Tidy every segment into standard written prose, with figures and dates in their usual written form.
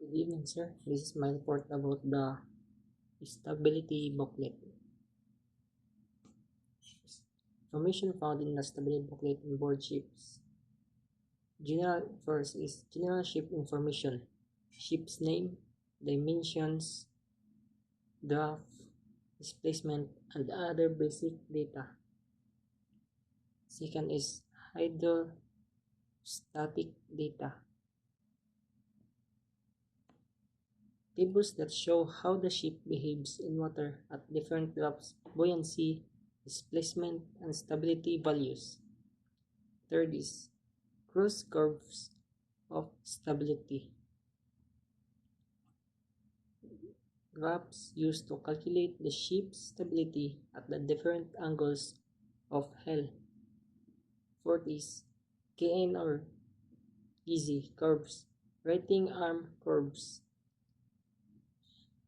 Good evening, sir. This is my report about the stability booklet. Information found in the stability booklet on board ships. First is general ship information, ship's name, dimensions, draft, displacement, and other basic data. Second is hydrostatic data. Tables that show how the ship behaves in water at different depths, buoyancy, displacement, and stability values. Third is cross curves of stability. Graphs used to calculate the ship's stability at the different angles of Hell. Fourth is KN or easy curves, writing arm curves.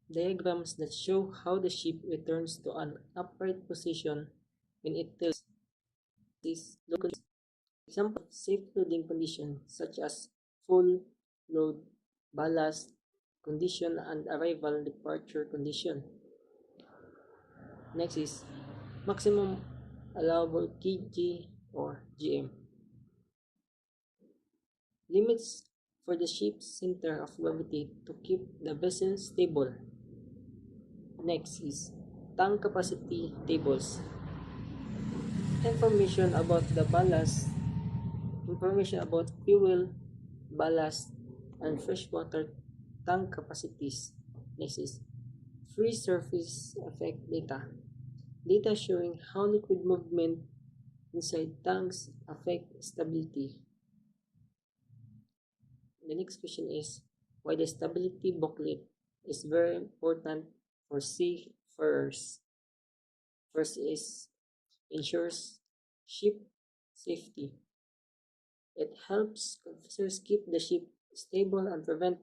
Diagrams that show how the ship returns to an upright position when it tilts. This example of safe loading conditions such as full load, ballast condition, and arrival departure condition. Next is maximum allowable kg or GM. Limits for the ship's center of gravity to keep the vessel stable. Next is tank capacity tables. Information about the ballast, information about fuel, ballast, and freshwater tank capacities. Next is free surface effect data. Data showing how liquid movement inside tanks affect stability. The next question is why the stability booklet is very important for seafarers. First is ensures ship safety. It helps officers keep the ship stable and prevent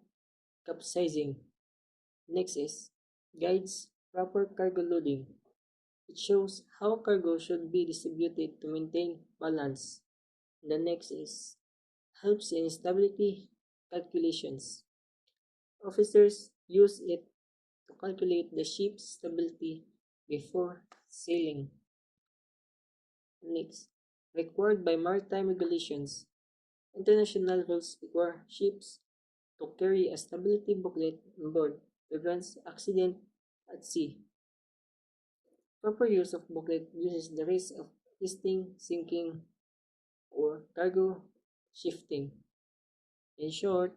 capsizing. Next is guides proper cargo loading. It shows how cargo should be distributed to maintain balance. The next is helps in stability calculations. Officers use it to calculate the ship's stability before sailing. Next, required by maritime regulations. International rules require ships to carry a stability booklet on board prevents accident at sea. Proper use of booklet reduces the risk of twisting, sinking, or cargo shifting. In short,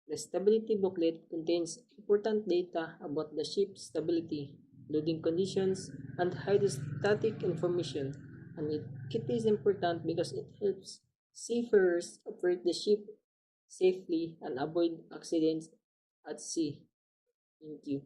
the stability booklet contains important data about the ship's stability, loading conditions, and hydrostatic information, and it is important because it helps seafarers operate the ship safely and avoid accidents at sea. Thank you.